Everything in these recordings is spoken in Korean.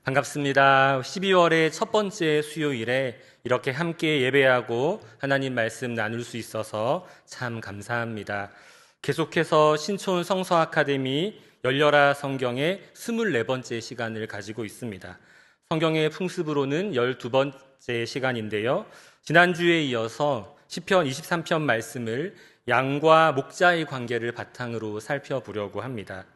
반갑습니다. 12월의 첫 번째 수요일에 이렇게 함께 예배하고 하나님 말씀 나눌 수 있어서 참 감사합니다. 계속해서 신촌 성서 아카데미 열려라 성경의 24번째 시간을 가지고 있습니다. 성경의 풍습으로는 12번째 시간인데요. 지난주에 이어서 시편 23편 말씀을 양과 목자의 관계를 바탕으로 살펴보려고 합니다.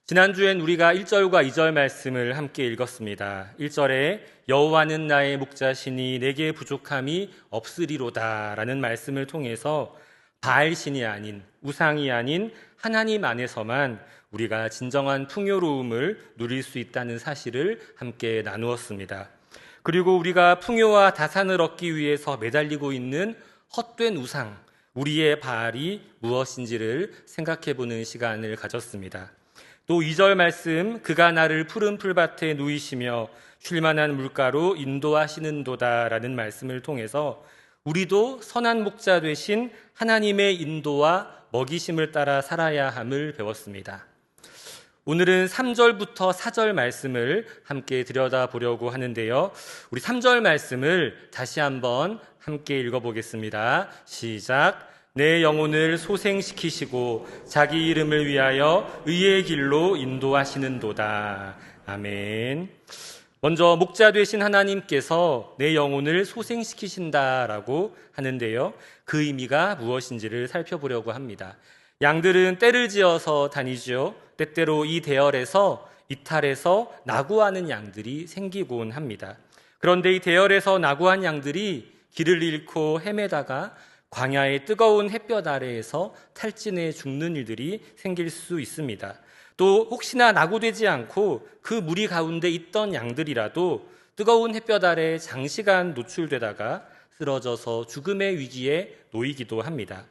지난주엔 우리가 1절과 2절 말씀을 함께 읽었습니다. 1절에 여호와는 나의 목자시니 내게 부족함이 없으리로다 라는 말씀을 통해서 바알신이 아닌, 우상이 아닌 하나님 안에서만 우리가 진정한 풍요로움을 누릴 수 있다는 사실을 함께 나누었습니다. 그리고 우리가 풍요와 다산을 얻기 위해서 매달리고 있는 헛된 우상, 우리의 바알이 무엇인지를 생각해보는 시간을 가졌습니다. 또 2절 말씀, 그가 나를 푸른 풀밭에 누이시며 쉴만한 물가로 인도하시는도다 라는 말씀을 통해서 우리도 선한 목자 되신 하나님의 인도와 먹이심을 따라 살아야 함을 배웠습니다. 오늘은 3절부터 4절 말씀을 함께 들여다보려고 하는데요. 우리 3절 말씀을 다시 한번 함께 읽어보겠습니다. 시작. 내 영혼을 소생시키시고 자기 이름을 위하여 의의 길로 인도하시는도다. 아멘. 먼저 목자 되신 하나님께서 내 영혼을 소생시키신다라고 하는데요. 그 의미가 무엇인지를 살펴보려고 합니다. 양들은 떼를 지어서 다니죠. 때때로 이 대열에서 이탈해서 나구하는 양들이 생기곤 합니다. 그런데 이 대열에서 나구한 양들이 길을 잃고 헤매다가 광야의 뜨거운 햇볕 아래에서 탈진해 죽는 일들이 생길 수 있습니다. 또 혹시나 낙오되지 않고 그 무리 가운데 있던 양들이라도 뜨거운 햇볕 아래 장시간 노출되다가 쓰러져서 죽음의 위기에 놓이기도 합니다.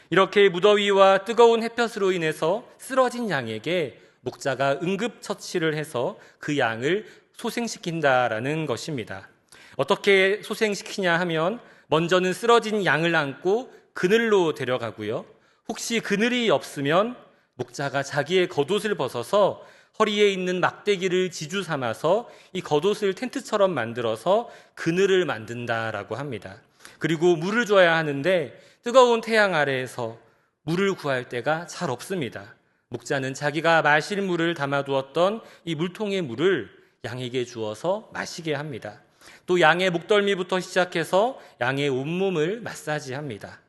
이렇게 무더위와 뜨거운 햇볕으로 인해서 쓰러진 양에게 목자가 응급처치를 해서 그 양을 소생시킨다라는 것입니다. 어떻게 소생시키냐 하면 먼저는 쓰러진 양을 안고 그늘로 데려가고요. 혹시 그늘이 없으면 목자가 자기의 겉옷을 벗어서 허리에 있는 막대기를 지주 삼아서 이 겉옷을 텐트처럼 만들어서 그늘을 만든다라고 합니다. 그리고 물을 줘야 하는데 뜨거운 태양 아래에서 물을 구할 때가 잘 없습니다. 목자는 자기가 마실 물을 담아두었던 이 물통의 물을 양에게 주어서 마시게 합니다. 또 양의 목덜미부터 시작해서 양의 온몸을 마사지합니다.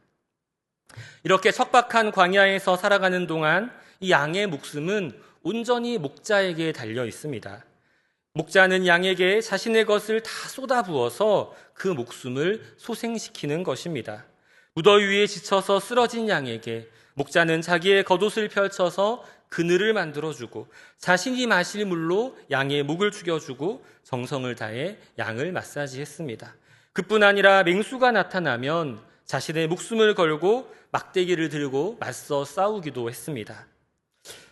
이렇게 척박한 광야에서 살아가는 동안 이 양의 목숨은 온전히 목자에게 달려 있습니다. 목자는 양에게 자신의 것을 다 쏟아부어서 그 목숨을 소생시키는 것입니다. 무더위에 지쳐서 쓰러진 양에게 목자는 자기의 겉옷을 펼쳐서 그늘을 만들어주고 자신이 마실 물로 양의 목을 죽여주고 정성을 다해 양을 마사지했습니다. 그뿐 아니라 맹수가 나타나면 자신의 목숨을 걸고 막대기를 들고 맞서 싸우기도 했습니다.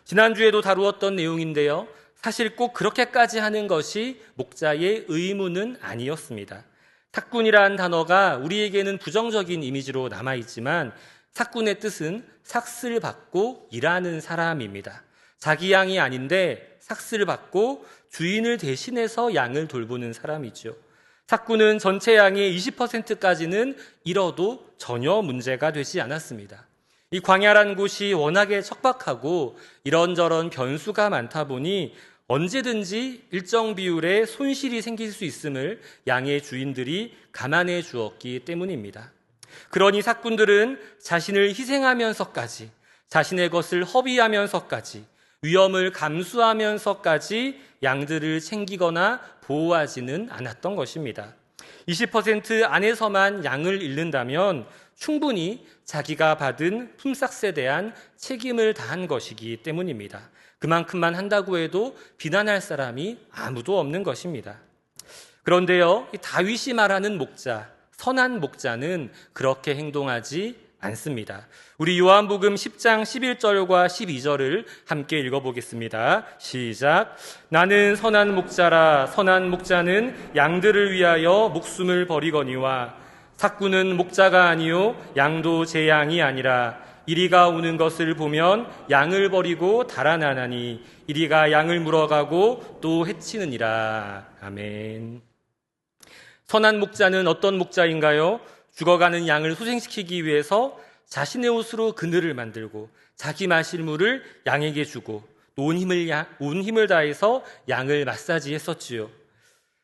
지난주에도 다루었던 내용인데요. 사실 꼭 그렇게까지 하는 것이 목자의 의무는 아니었습니다. 삭군이라는 단어가 우리에게는 부정적인 이미지로 남아있지만 삭군의 뜻은 삭스를 받고 일하는 사람입니다. 자기 양이 아닌데 삭스를 받고 주인을 대신해서 양을 돌보는 사람이죠. 삭군은 전체 양의 20%까지는 잃어도 전혀 문제가 되지 않았습니다. 이 광야란 곳이 워낙에 척박하고 이런저런 변수가 많다 보니 언제든지 일정 비율의 손실이 생길 수 있음을 양의 주인들이 감안해 주었기 때문입니다. 그러니 삭군들은 자신을 희생하면서까지, 자신의 것을 허비하면서까지, 위험을 감수하면서까지 양들을 챙기거나 보호하지는 않았던 것입니다. 20% 안에서만 양을 잃는다면 충분히 자기가 받은 품삯에 대한 책임을 다한 것이기 때문입니다. 그만큼만 한다고 해도 비난할 사람이 아무도 없는 것입니다. 그런데요, 다윗이 말하는 목자, 선한 목자는 그렇게 행동하지 않습니다. 우리 요한복음 10장 11절과 12절을 함께 읽어보겠습니다. 시작. 나는 선한 목자라. 선한 목자는 양들을 위하여 목숨을 버리거니와 삭군은 목자가 아니요 양도 제 양이 아니라 이리가 오는 것을 보면 양을 버리고 달아나나니 이리가 양을 물어가고 또 해치느니라. 아멘. 선한 목자는 어떤 목자인가요? 죽어가는 양을 소생시키기 위해서 자신의 옷으로 그늘을 만들고 자기 마실 물을 양에게 주고 온 힘을 다해서 양을 마사지했었지요.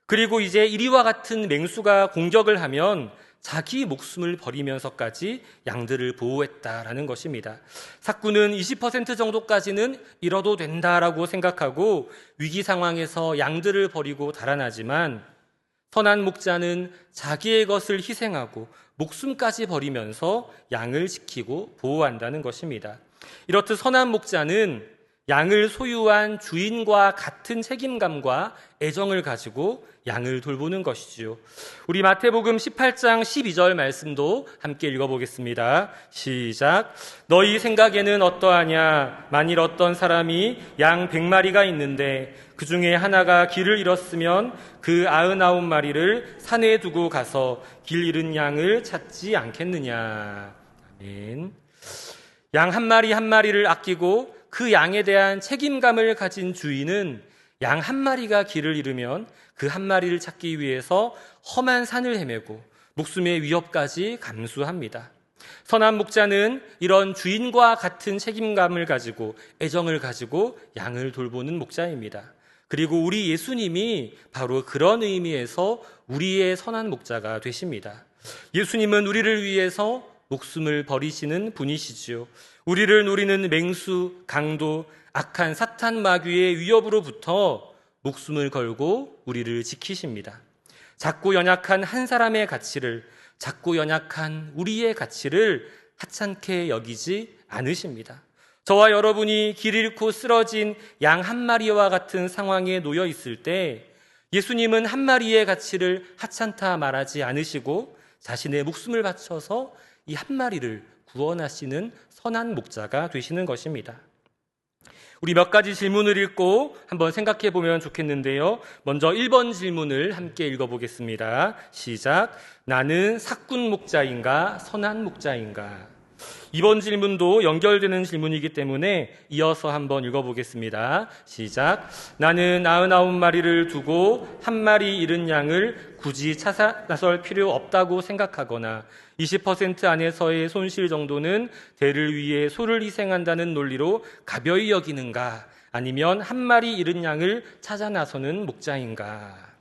그리고 이제 이리와 같은 맹수가 공격을 하면 자기 목숨을 버리면서까지 양들을 보호했다라는 것입니다. 사꾼은 20% 정도까지는 잃어도 된다라고 생각하고 위기 상황에서 양들을 버리고 달아나지만 선한 목자는 자기의 것을 희생하고 목숨까지 버리면서 양을 지키고 보호한다는 것입니다. 이렇듯 선한 목자는 양을 소유한 주인과 같은 책임감과 애정을 가지고 양을 돌보는 것이지요. 우리 마태복음 18장 12절 말씀도 함께 읽어보겠습니다. 시작. 너희 생각에는 어떠하냐? 만일 어떤 사람이 양 100마리가 있는데 그 중에 하나가 길을 잃었으면 그 99마리를 산에 두고 가서 길 잃은 양을 찾지 않겠느냐. 아멘. 양 한 마리 한 마리를 아끼고 그 양에 대한 책임감을 가진 주인은 양 한 마리가 길을 잃으면 그 한 마리를 찾기 위해서 험한 산을 헤매고 목숨의 위협까지 감수합니다. 선한 목자는 이런 주인과 같은 책임감을 가지고 애정을 가지고 양을 돌보는 목자입니다. 그리고 우리 예수님이 바로 그런 의미에서 우리의 선한 목자가 되십니다. 예수님은 우리를 위해서 목숨을 버리시는 분이시지요. 우리를 노리는 맹수, 강도, 악한 사탄 마귀의 위협으로부터 목숨을 걸고 우리를 지키십니다. 작고 연약한 한 사람의 가치를, 작고 연약한 우리의 가치를 하찮게 여기지 않으십니다. 저와 여러분이 길 잃고 쓰러진 양 한 마리와 같은 상황에 놓여 있을 때 예수님은 한 마리의 가치를 하찮다 말하지 않으시고 자신의 목숨을 바쳐서 이 한 마리를 구원하시는 선한 목자가 되시는 것입니다. 우리 몇 가지 질문을 읽고 한번 생각해 보면 좋겠는데요. 먼저 1번 질문을 함께 읽어보겠습니다. 시작. 나는 사꾼 목자인가 선한 목자인가? 2번 질문도 연결되는 질문이기 때문에 이어서 한번 읽어보겠습니다. 시작. 나는 99마리를 두고 한 마리 잃은 양을 굳이 찾아 나설 필요 없다고 생각하거나 20% 안에서의 손실 정도는 대를 위해 소를 희생한다는 논리로 가벼이 여기는가? 아니면 한 마리 잃은 양을 찾아 나서는 목자인가?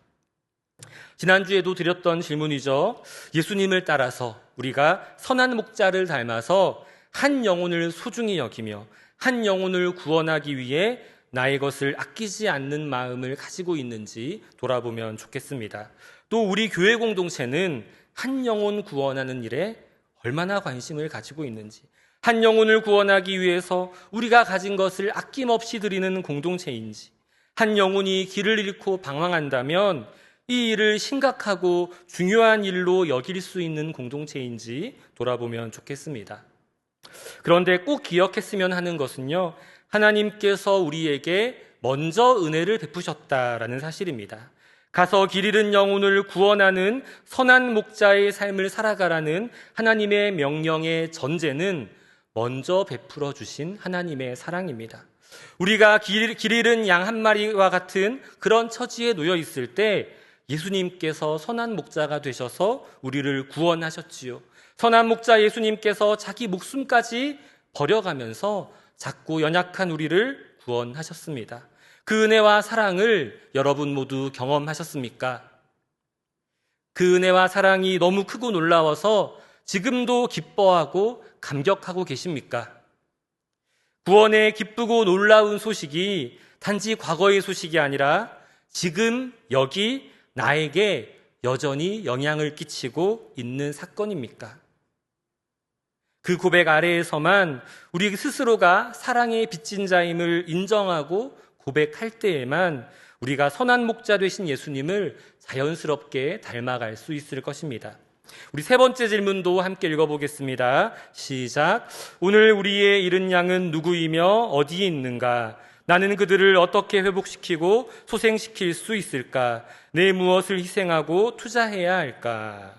지난주에도 드렸던 질문이죠. 예수님을 따라서 우리가 선한 목자를 닮아서 한 영혼을 소중히 여기며 한 영혼을 구원하기 위해 나의 것을 아끼지 않는 마음을 가지고 있는지 돌아보면 좋겠습니다. 또 우리 교회 공동체는 한 영혼 구원하는 일에 얼마나 관심을 가지고 있는지, 한 영혼을 구원하기 위해서 우리가 가진 것을 아낌없이 드리는 공동체인지, 한 영혼이 길을 잃고 방황한다면 이 일을 심각하고 중요한 일로 여길 수 있는 공동체인지 돌아보면 좋겠습니다. 그런데 꼭 기억했으면 하는 것은요, 하나님께서 우리에게 먼저 은혜를 베푸셨다라는 사실입니다. 가서 길 잃은 영혼을 구원하는 선한 목자의 삶을 살아가라는 하나님의 명령의 전제는 먼저 베풀어 주신 하나님의 사랑입니다. 우리가 길 잃은 양 한 마리와 같은 그런 처지에 놓여 있을 때 예수님께서 선한 목자가 되셔서 우리를 구원하셨지요. 선한 목자 예수님께서 자기 목숨까지 버려가면서 작고 연약한 우리를 구원하셨습니다. 그 은혜와 사랑을 여러분 모두 경험하셨습니까? 그 은혜와 사랑이 너무 크고 놀라워서 지금도 기뻐하고 감격하고 계십니까? 구원의 기쁘고 놀라운 소식이 단지 과거의 소식이 아니라 지금 여기 나에게 여전히 영향을 끼치고 있는 사건입니까? 그 고백 아래에서만 우리 스스로가 사랑의 빚진 자임을 인정하고 고백할 때에만 우리가 선한 목자 되신 예수님을 자연스럽게 닮아갈 수 있을 것입니다. 우리 세 번째 질문도 함께 읽어보겠습니다. 시작. 오늘 우리의 잃은 양은 누구이며 어디에 있는가? 나는 그들을 어떻게 회복시키고 소생시킬 수 있을까? 내 무엇을 희생하고 투자해야 할까?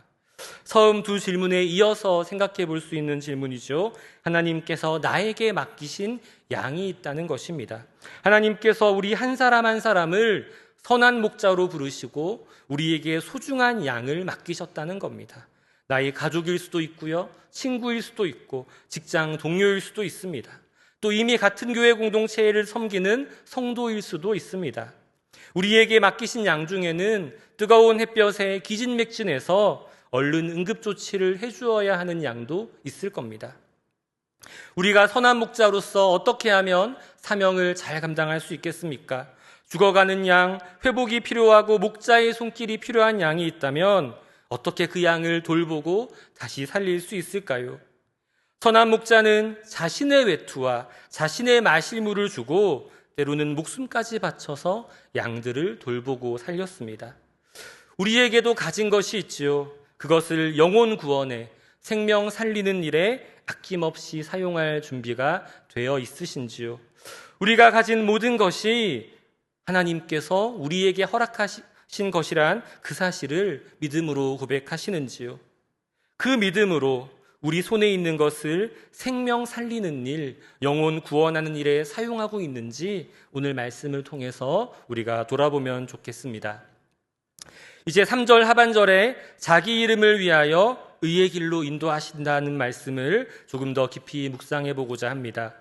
처음 두 질문에 이어서 생각해 볼 수 있는 질문이죠. 하나님께서 나에게 맡기신 양이 있다는 것입니다. 하나님께서 우리 한 사람 한 사람을 선한 목자로 부르시고 우리에게 소중한 양을 맡기셨다는 겁니다. 나의 가족일 수도 있고요, 친구일 수도 있고 직장 동료일 수도 있습니다. 또 이미 같은 교회 공동체를 섬기는 성도일 수도 있습니다. 우리에게 맡기신 양 중에는 뜨거운 햇볕에 기진맥진해서 얼른 응급조치를 해주어야 하는 양도 있을 겁니다. 우리가 선한 목자로서 어떻게 하면 사명을 잘 감당할 수 있겠습니까? 죽어가는 양, 회복이 필요하고 목자의 손길이 필요한 양이 있다면 어떻게 그 양을 돌보고 다시 살릴 수 있을까요? 선한 목자는 자신의 외투와 자신의 마실 물을 주고 때로는 목숨까지 바쳐서 양들을 돌보고 살렸습니다. 우리에게도 가진 것이 있지요. 그것을 영혼 구원에, 생명 살리는 일에 아낌없이 사용할 준비가 되어 있으신지요? 우리가 가진 모든 것이 하나님께서 우리에게 허락하신 것이란 그 사실을 믿음으로 고백하시는지요? 그 믿음으로 우리 손에 있는 것을 생명 살리는 일, 영혼 구원하는 일에 사용하고 있는지 오늘 말씀을 통해서 우리가 돌아보면 좋겠습니다. 이제 3절 하반절에 자기 이름을 위하여 의의 길로 인도하신다는 말씀을 조금 더 깊이 묵상해 보고자 합니다.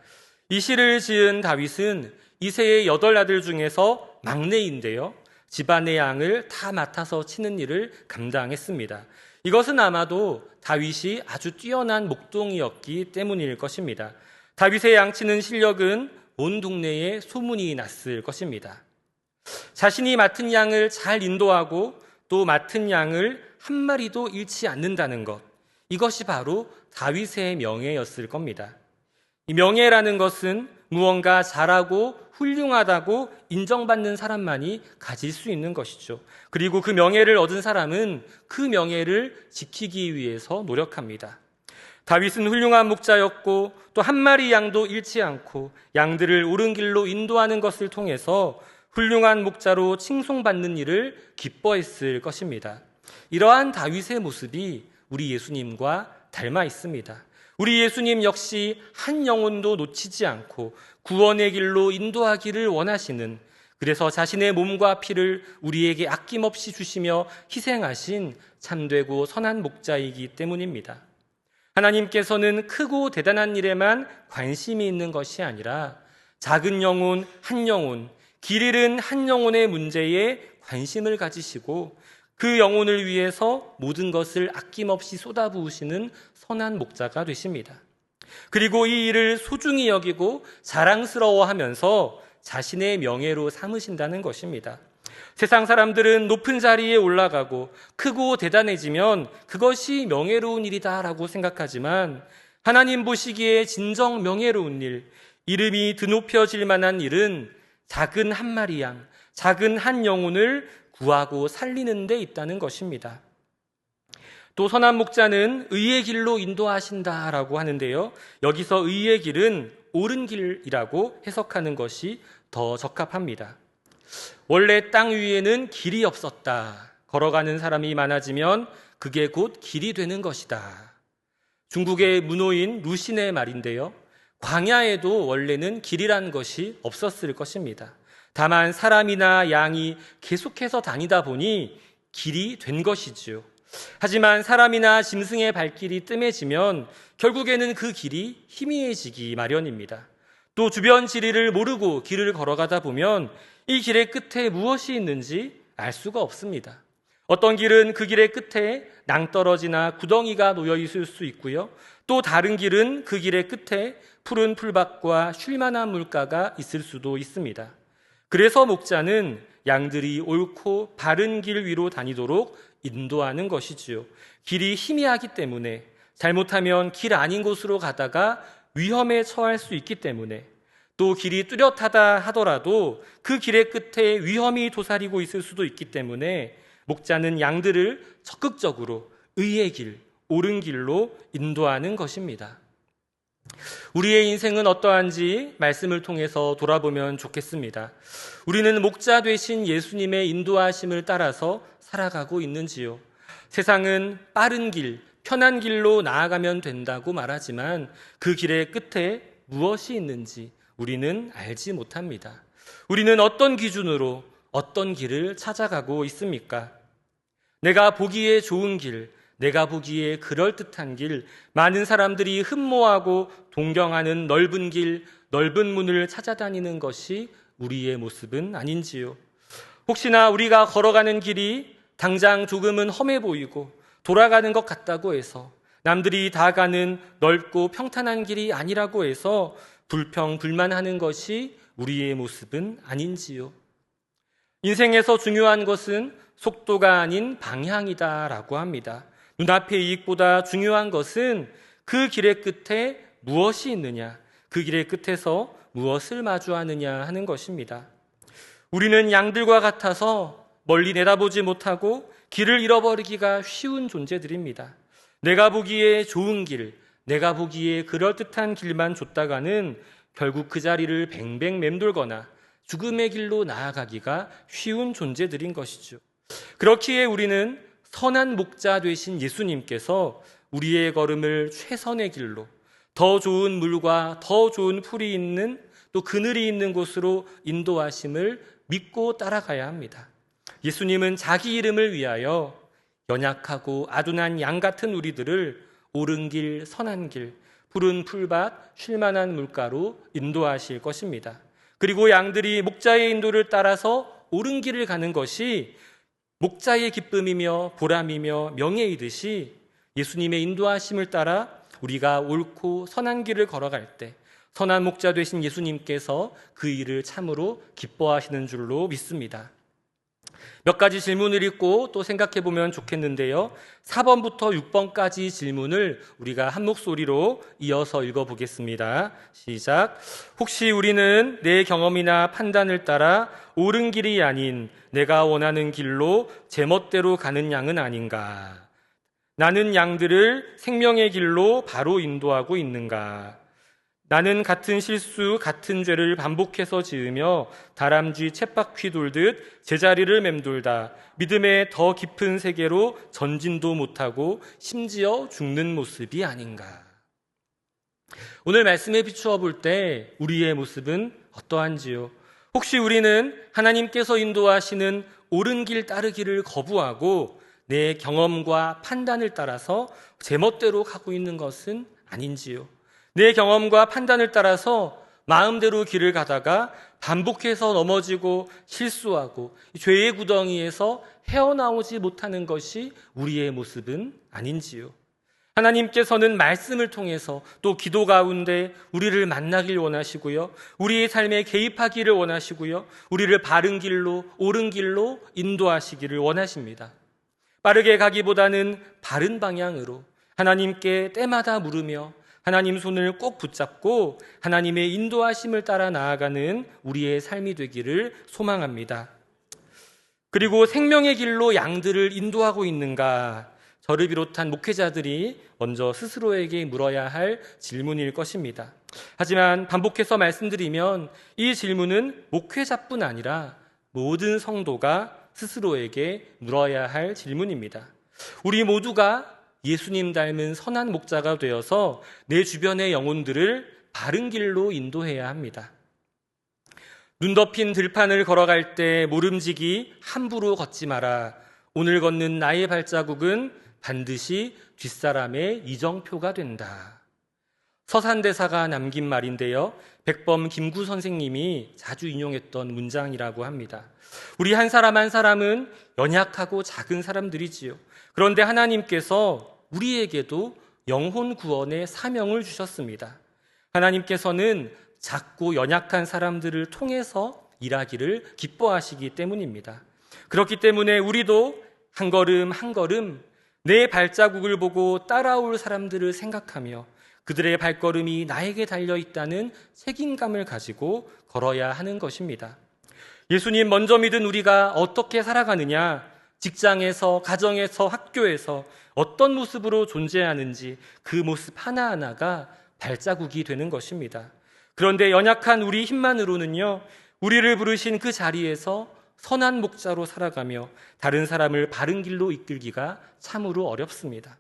이 시를 지은 다윗은 이새의 8아들 중에서 막내인데요. 집안의 양을 다 맡아서 치는 일을 감당했습니다. 이것은 아마도 다윗이 아주 뛰어난 목동이었기 때문일 것입니다. 다윗의 양치는 실력은 온 동네에 소문이 났을 것입니다. 자신이 맡은 양을 잘 인도하고 또 맡은 양을 한 마리도 잃지 않는다는 것, 이것이 바로 다윗의 명예였을 겁니다. 이 명예라는 것은 무언가 잘하고 훌륭하다고 인정받는 사람만이 가질 수 있는 것이죠. 그리고 그 명예를 얻은 사람은 그 명예를 지키기 위해서 노력합니다. 다윗은 훌륭한 목자였고 또 한 마리 양도 잃지 않고 양들을 옳은 길로 인도하는 것을 통해서 훌륭한 목자로 칭송받는 일을 기뻐했을 것입니다. 이러한 다윗의 모습이 우리 예수님과 닮아 있습니다. 우리 예수님 역시 한 영혼도 놓치지 않고 구원의 길로 인도하기를 원하시는, 그래서 자신의 몸과 피를 우리에게 아낌없이 주시며 희생하신 참되고 선한 목자이기 때문입니다. 하나님께서는 크고 대단한 일에만 관심이 있는 것이 아니라 작은 영혼, 한 영혼, 길 잃은 한 영혼의 문제에 관심을 가지시고 그 영혼을 위해서 모든 것을 아낌없이 쏟아부으시는 선한 목자가 되십니다. 그리고 이 일을 소중히 여기고 자랑스러워하면서 자신의 명예로 삼으신다는 것입니다. 세상 사람들은 높은 자리에 올라가고 크고 대단해지면 그것이 명예로운 일이다라고 생각하지만 하나님 보시기에 진정 명예로운 일, 이름이 드높여질 만한 일은 작은 한 마리 양, 작은 한 영혼을 구하고 살리는 데 있다는 것입니다. 또 선한 목자는 의의 길로 인도하신다라고 하는데요. 여기서 의의 길은 옳은 길이라고 해석하는 것이 더 적합합니다. 원래 땅 위에는 길이 없었다. 걸어가는 사람이 많아지면 그게 곧 길이 되는 것이다. 중국의 문호인 루신의 말인데요. 광야에도 원래는 길이란 것이 없었을 것입니다. 다만 사람이나 양이 계속해서 다니다 보니 길이 된 것이지요. 하지만 사람이나 짐승의 발길이 뜸해지면 결국에는 그 길이 희미해지기 마련입니다. 또 주변 지리를 모르고 길을 걸어가다 보면 이 길의 끝에 무엇이 있는지 알 수가 없습니다. 어떤 길은 그 길의 끝에 낭떠러지나 구덩이가 놓여 있을 수 있고요. 또 다른 길은 그 길의 끝에 푸른 풀밭과 쉴만한 물가가 있을 수도 있습니다. 그래서 목자는 양들이 옳고 바른 길 위로 다니도록 인도하는 것이지요. 길이 희미하기 때문에 잘못하면 길 아닌 곳으로 가다가 위험에 처할 수 있기 때문에 또 길이 뚜렷하다 하더라도 그 길의 끝에 위험이 도사리고 있을 수도 있기 때문에 목자는 양들을 적극적으로 의의 길, 옳은 길로 인도하는 것입니다. 우리의 인생은 어떠한지 말씀을 통해서 돌아보면 좋겠습니다. 우리는 목자 되신 예수님의 인도하심을 따라서 살아가고 있는지요? 세상은 빠른 길, 편한 길로 나아가면 된다고 말하지만 그 길의 끝에 무엇이 있는지 우리는 알지 못합니다. 우리는 어떤 기준으로 어떤 길을 찾아가고 있습니까? 내가 보기에 좋은 길, 내가 보기에 그럴듯한 길, 많은 사람들이 흠모하고 동경하는 넓은 길, 넓은 문을 찾아다니는 것이 우리의 모습은 아닌지요? 혹시나 우리가 걸어가는 길이 당장 조금은 험해 보이고 돌아가는 것 같다고 해서, 남들이 다 가는 넓고 평탄한 길이 아니라고 해서 불평불만하는 것이 우리의 모습은 아닌지요? 인생에서 중요한 것은 속도가 아닌 방향이다라고 합니다. 눈앞의 이익보다 중요한 것은 그 길의 끝에 무엇이 있느냐, 그 길의 끝에서 무엇을 마주하느냐 하는 것입니다. 우리는 양들과 같아서 멀리 내다보지 못하고 길을 잃어버리기가 쉬운 존재들입니다. 내가 보기에 좋은 길, 내가 보기에 그럴듯한 길만 쫓다가는 결국 그 자리를 뱅뱅 맴돌거나 죽음의 길로 나아가기가 쉬운 존재들인 것이죠. 그렇기에 우리는 선한 목자 되신 예수님께서 우리의 걸음을 최선의 길로, 더 좋은 물과 더 좋은 풀이 있는, 또 그늘이 있는 곳으로 인도하심을 믿고 따라가야 합니다. 예수님은 자기 이름을 위하여 연약하고 아둔한 양 같은 우리들을 옳은 길, 선한 길, 푸른 풀밭, 쉴만한 물가로 인도하실 것입니다. 그리고 양들이 목자의 인도를 따라서 옳은 길을 가는 것이 목자의 기쁨이며 보람이며 명예이듯이, 예수님의 인도하심을 따라 우리가 옳고 선한 길을 걸어갈 때 선한 목자 되신 예수님께서 그 일을 참으로 기뻐하시는 줄로 믿습니다. 몇 가지 질문을 읽고 또 생각해 보면 좋겠는데요. 4번부터 6번까지 질문을 우리가 한 목소리로 이어서 읽어보겠습니다. 시작. 혹시 우리는 내 경험이나 판단을 따라 옳은 길이 아닌 내가 원하는 길로 제멋대로 가는 양은 아닌가? 나는 양들을 생명의 길로 바로 인도하고 있는가? 나는 같은 실수, 같은 죄를 반복해서 지으며 다람쥐 쳇바퀴 돌듯 제자리를 맴돌다 믿음의 더 깊은 세계로 전진도 못하고 심지어 죽는 모습이 아닌가. 오늘 말씀에 비추어 볼 때 우리의 모습은 어떠한지요? 혹시 우리는 하나님께서 인도하시는 옳은 길 따르기를 거부하고 내 경험과 판단을 따라서 제멋대로 가고 있는 것은 아닌지요? 내 경험과 판단을 따라서 마음대로 길을 가다가 반복해서 넘어지고 실수하고 죄의 구덩이에서 헤어나오지 못하는 것이 우리의 모습은 아닌지요? 하나님께서는 말씀을 통해서 또 기도 가운데 우리를 만나길 원하시고요, 우리의 삶에 개입하기를 원하시고요, 우리를 바른 길로, 옳은 길로 인도하시기를 원하십니다. 빠르게 가기보다는 바른 방향으로 하나님께 때마다 물으며 하나님 손을 꼭 붙잡고 하나님의 인도하심을 따라 나아가는 우리의 삶이 되기를 소망합니다. 그리고 생명의 길로 양들을 인도하고 있는가? 저를 비롯한 목회자들이 먼저 스스로에게 물어야 할 질문일 것입니다. 하지만 반복해서 말씀드리면 이 질문은 목회자뿐 아니라 모든 성도가 스스로에게 물어야 할 질문입니다. 우리 모두가 예수님 닮은 선한 목자가 되어서 내 주변의 영혼들을 바른 길로 인도해야 합니다. 눈 덮인 들판을 걸어갈 때 모름지기 함부로 걷지 마라. 오늘 걷는 나의 발자국은 반드시 뒷사람의 이정표가 된다. 서산대사가 남긴 말인데요, 백범 김구 선생님이 자주 인용했던 문장이라고 합니다. 우리 한 사람 한 사람은 연약하고 작은 사람들이지요. 그런데 하나님께서 우리에게도 영혼 구원의 사명을 주셨습니다. 하나님께서는 작고 연약한 사람들을 통해서 일하기를 기뻐하시기 때문입니다. 그렇기 때문에 우리도 한 걸음 한 걸음 내 발자국을 보고 따라올 사람들을 생각하며 그들의 발걸음이 나에게 달려있다는 책임감을 가지고 걸어야 하는 것입니다. 예수님 먼저 믿은 우리가 어떻게 살아가느냐, 직장에서, 가정에서, 학교에서 어떤 모습으로 존재하는지 그 모습 하나하나가 발자국이 되는 것입니다. 그런데 연약한 우리 힘만으로는요, 우리를 부르신 그 자리에서 선한 목자로 살아가며 다른 사람을 바른 길로 이끌기가 참으로 어렵습니다.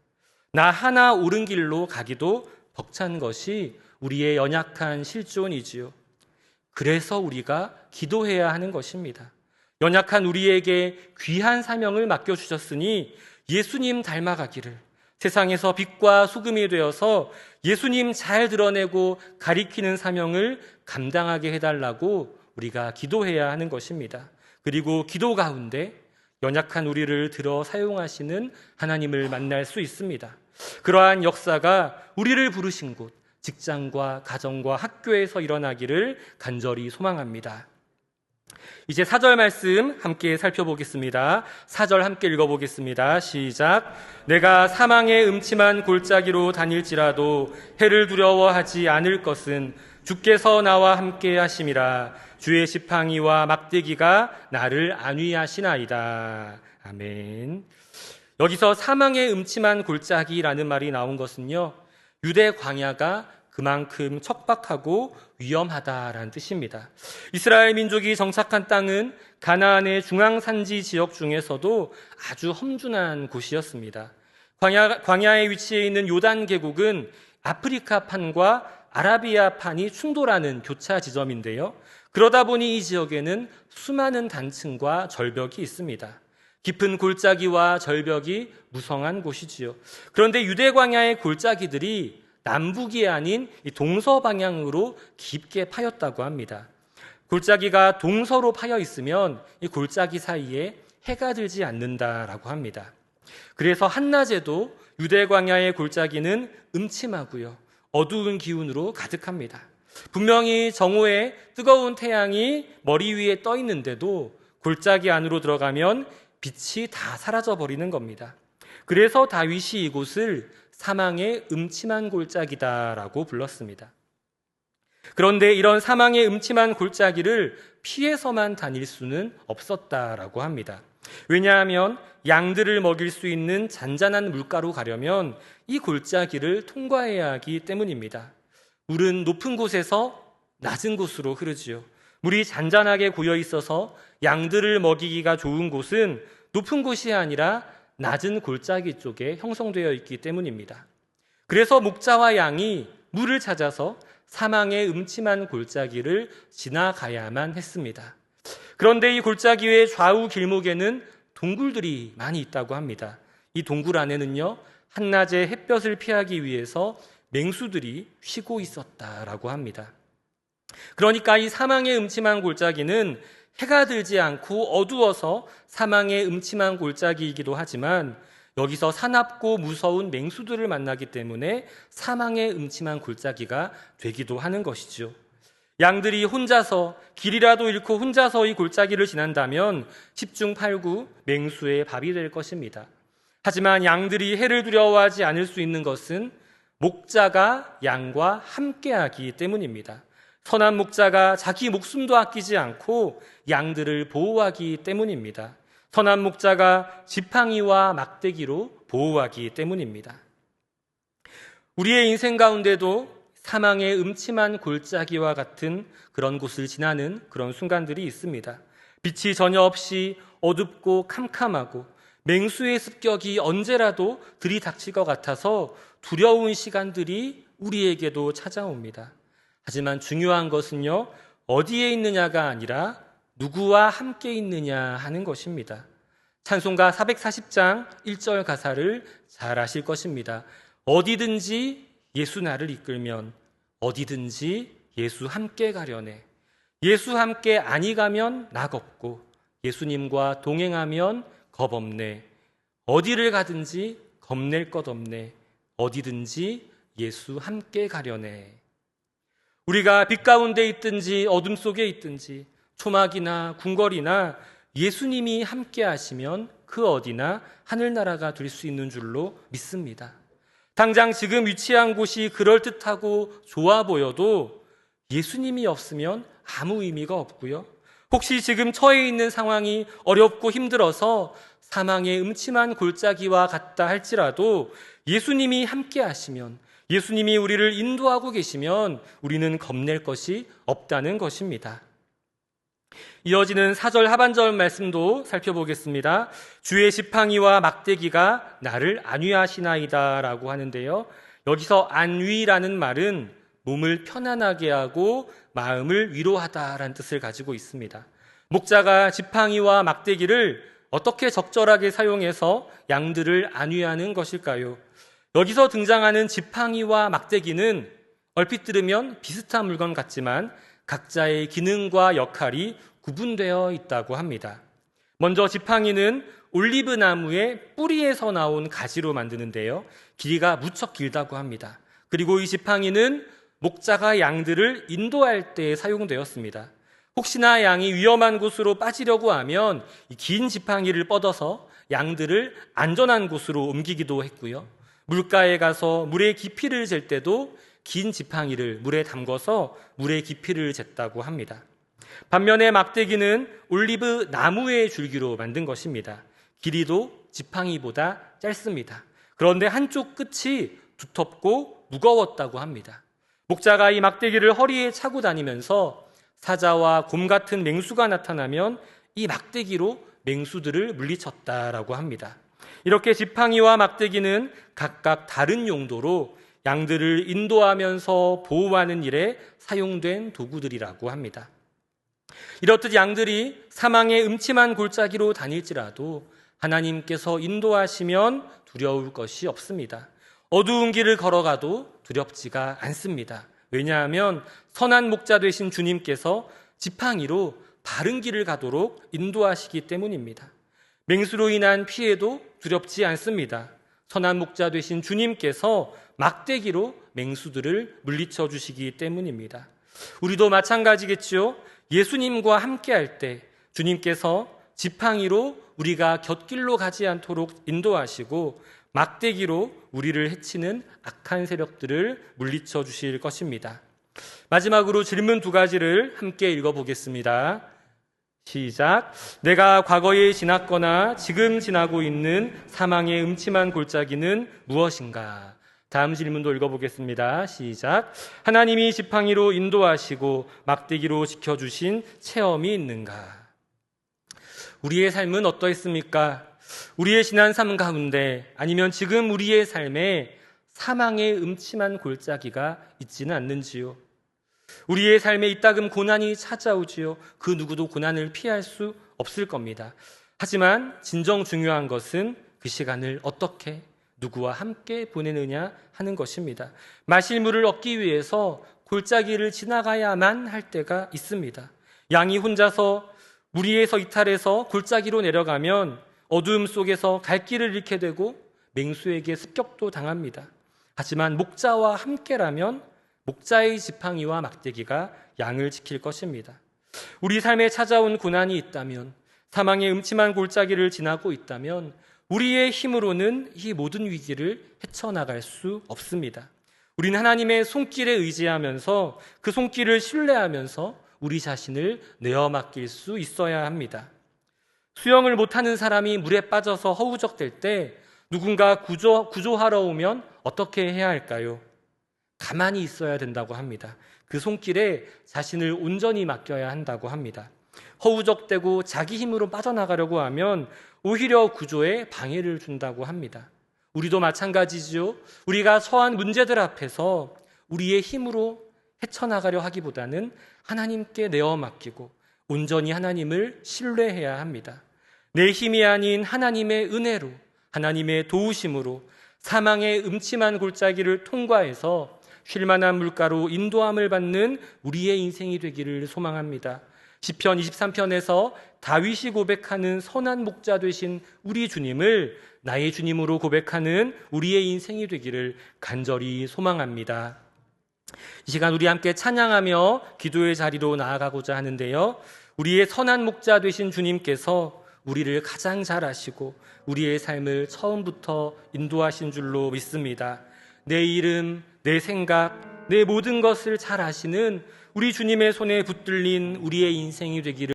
나 하나 옳은 길로 가기도 벅찬 것이 우리의 연약한 실존이지요. 그래서 우리가 기도해야 하는 것입니다. 연약한 우리에게 귀한 사명을 맡겨주셨으니 예수님 닮아가기를, 세상에서 빛과 소금이 되어서 예수님 잘 드러내고 가리키는 사명을 감당하게 해달라고 우리가 기도해야 하는 것입니다. 그리고 기도 가운데 연약한 우리를 들어 사용하시는 하나님을 만날 수 있습니다. 그러한 역사가 우리를 부르신 곳, 직장과 가정과 학교에서 일어나기를 간절히 소망합니다. 이제 4절 말씀 함께 살펴보겠습니다. 4절 함께 읽어보겠습니다. 시작. 내가 사망의 음침한 골짜기로 다닐지라도 해를 두려워하지 않을 것은 주께서 나와 함께 하심이라. 주의 지팡이와 막대기가 나를 안위하시나이다. 아멘. 여기서 사망의 음침한 골짜기라는 말이 나온 것은요, 유대 광야가 그만큼 척박하고 위험하다라는 뜻입니다. 이스라엘 민족이 정착한 땅은 가나안의 중앙산지 지역 중에서도 아주 험준한 곳이었습니다. 광야에 위치해 있는 요단 계곡은 아프리카판과 아라비아판이 충돌하는 교차 지점인데요. 그러다 보니 이 지역에는 수많은 단층과 절벽이 있습니다. 깊은 골짜기와 절벽이 무성한 곳이지요. 그런데 유대 광야의 골짜기들이 남북이 아닌 이 동서 방향으로 깊게 파였다고 합니다. 골짜기가 동서로 파여 있으면 이 골짜기 사이에 해가 들지 않는다라고 합니다. 그래서 한낮에도 유대 광야의 골짜기는 음침하고요, 어두운 기운으로 가득합니다. 분명히 정오에 뜨거운 태양이 머리 위에 떠 있는데도 골짜기 안으로 들어가면 빛이 다 사라져 버리는 겁니다. 그래서 다윗이 이곳을 사망의 음침한 골짜기다라고 불렀습니다. 그런데 이런 사망의 음침한 골짜기를 피해서만 다닐 수는 없었다라고 합니다. 왜냐하면 양들을 먹일 수 있는 잔잔한 물가로 가려면 이 골짜기를 통과해야 하기 때문입니다. 물은 높은 곳에서 낮은 곳으로 흐르지요. 물이 잔잔하게 고여 있어서 양들을 먹이기가 좋은 곳은 높은 곳이 아니라 낮은 골짜기 쪽에 형성되어 있기 때문입니다. 그래서 목자와 양이 물을 찾아서 사망의 음침한 골짜기를 지나가야만 했습니다. 그런데 이 골짜기의 좌우 길목에는 동굴들이 많이 있다고 합니다. 이 동굴 안에는요, 한낮의 햇볕을 피하기 위해서 맹수들이 쉬고 있었다라고 합니다. 그러니까 이 사망의 음침한 골짜기는 해가 들지 않고 어두워서 사망의 음침한 골짜기이기도 하지만 여기서 사납고 무서운 맹수들을 만나기 때문에 사망의 음침한 골짜기가 되기도 하는 것이죠. 양들이 혼자서 길이라도 잃고 혼자서 이 골짜기를 지난다면 10중 8구 맹수의 밥이 될 것입니다. 하지만 양들이 해를 두려워하지 않을 수 있는 것은 목자가 양과 함께하기 때문입니다. 선한 목자가 자기 목숨도 아끼지 않고 양들을 보호하기 때문입니다. 선한 목자가 지팡이와 막대기로 보호하기 때문입니다. 우리의 인생 가운데도 사망의 음침한 골짜기와 같은 그런 곳을 지나는 그런 순간들이 있습니다. 빛이 전혀 없이 어둡고 캄캄하고 맹수의 습격이 언제라도 들이닥칠 것 같아서 두려운 시간들이 우리에게도 찾아옵니다. 하지만 중요한 것은요, 어디에 있느냐가 아니라 누구와 함께 있느냐 하는 것입니다. 찬송가 440장 1절 가사를 잘 아실 것입니다. 어디든지 예수 나를 이끌면 어디든지 예수 함께 가려네. 예수 함께 아니 가면 낙 없고 예수님과 동행하면 겁 없네. 어디를 가든지 겁낼 것 없네. 어디든지 예수 함께 가려네. 우리가 빛 가운데 있든지 어둠 속에 있든지 초막이나 궁궐이나 예수님이 함께 하시면 그 어디나 하늘나라가 될 수 있는 줄로 믿습니다. 당장 지금 위치한 곳이 그럴듯하고 좋아 보여도 예수님이 없으면 아무 의미가 없고요. 혹시 지금 처해 있는 상황이 어렵고 힘들어서 사망의 음침한 골짜기와 같다 할지라도 예수님이 함께 하시면, 예수님이 우리를 인도하고 계시면 우리는 겁낼 것이 없다는 것입니다. 이어지는 4절 하반절 말씀도 살펴보겠습니다. 주의 지팡이와 막대기가 나를 안위하시나이다 라고 하는데요. 여기서 안위라는 말은 몸을 편안하게 하고 마음을 위로하다라는 뜻을 가지고 있습니다. 목자가 지팡이와 막대기를 어떻게 적절하게 사용해서 양들을 안위하는 것일까요? 여기서 등장하는 지팡이와 막대기는 얼핏 들으면 비슷한 물건 같지만 각자의 기능과 역할이 구분되어 있다고 합니다. 먼저 지팡이는 올리브 나무의 뿌리에서 나온 가지로 만드는데요. 길이가 무척 길다고 합니다. 그리고 이 지팡이는 목자가 양들을 인도할 때 사용되었습니다. 혹시나 양이 위험한 곳으로 빠지려고 하면 이 긴 지팡이를 뻗어서 양들을 안전한 곳으로 옮기기도 했고요. 물가에 가서 물의 깊이를 잴 때도 긴 지팡이를 물에 담궈서 물의 깊이를 쟀다고 합니다. 반면에 막대기는 올리브 나무의 줄기로 만든 것입니다. 길이도 지팡이보다 짧습니다. 그런데 한쪽 끝이 두텁고 무거웠다고 합니다. 목자가 이 막대기를 허리에 차고 다니면서 사자와 곰 같은 맹수가 나타나면 이 막대기로 맹수들을 물리쳤다라고 합니다. 이렇게 지팡이와 막대기는 각각 다른 용도로 양들을 인도하면서 보호하는 일에 사용된 도구들이라고 합니다. 이렇듯 양들이 사망의 음침한 골짜기로 다닐지라도 하나님께서 인도하시면 두려울 것이 없습니다. 어두운 길을 걸어가도 두렵지가 않습니다. 왜냐하면 선한 목자 되신 주님께서 지팡이로 바른 길을 가도록 인도하시기 때문입니다. 맹수로 인한 피해도 두렵지 않습니다. 선한 목자 되신 주님께서 막대기로 맹수들을 물리쳐 주시기 때문입니다. 우리도 마찬가지겠지요. 예수님과 함께할 때 주님께서 지팡이로 우리가 곁길로 가지 않도록 인도하시고 막대기로 우리를 해치는 악한 세력들을 물리쳐 주실 것입니다. 마지막으로 질문 2가지를 함께 읽어보겠습니다. 시작. 내가 과거에 지났거나 지금 지나고 있는 사망의 음침한 골짜기는 무엇인가? 다음 질문도 읽어보겠습니다. 시작. 하나님이 지팡이로 인도하시고 막대기로 지켜주신 체험이 있는가? 우리의 삶은 어떠했습니까? 우리의 지난 삶 가운데 아니면 지금 우리의 삶에 사망의 음침한 골짜기가 있지는 않는지요? 우리의 삶에 이따금 고난이 찾아오지요. 그 누구도 고난을 피할 수 없을 겁니다. 하지만 진정 중요한 것은 그 시간을 어떻게 누구와 함께 보내느냐 하는 것입니다. 마실 물을 얻기 위해서 골짜기를 지나가야만 할 때가 있습니다. 양이 혼자서 무리에서 이탈해서 골짜기로 내려가면 어두움 속에서 갈 길을 잃게 되고 맹수에게 습격도 당합니다. 하지만 목자와 함께라면 목자의 지팡이와 막대기가 양을 지킬 것입니다. 우리 삶에 찾아온 고난이 있다면, 사망의 음침한 골짜기를 지나고 있다면 우리의 힘으로는 이 모든 위기를 헤쳐나갈 수 없습니다. 우리는 하나님의 손길에 의지하면서 그 손길을 신뢰하면서 우리 자신을 내어 맡길 수 있어야 합니다. 수영을 못하는 사람이 물에 빠져서 허우적댈 때 누군가 구조하러 오면 어떻게 해야 할까요? 가만히 있어야 된다고 합니다. 그 손길에 자신을 온전히 맡겨야 한다고 합니다. 허우적대고 자기 힘으로 빠져나가려고 하면 오히려 구조에 방해를 준다고 합니다. 우리도 마찬가지지요. 우리가 처한 문제들 앞에서 우리의 힘으로 헤쳐나가려 하기보다는 하나님께 내어 맡기고 온전히 하나님을 신뢰해야 합니다. 내 힘이 아닌 하나님의 은혜로, 하나님의 도우심으로 사망의 음침한 골짜기를 통과해서 쉴만한 물가로 인도함을 받는 우리의 인생이 되기를 소망합니다. 시편 23편에서 다윗이 고백하는 선한 목자 되신 우리 주님을 나의 주님으로 고백하는 우리의 인생이 되기를 간절히 소망합니다. 이 시간 우리 함께 찬양하며 기도의 자리로 나아가고자 하는데요. 우리의 선한 목자 되신 주님께서 우리를 가장 잘 아시고 우리의 삶을 처음부터 인도하신 줄로 믿습니다. 내 이름, 내 생각, 내 모든 것을 잘 아시는 우리 주님의 손에 붙들린 우리의 인생이 되기를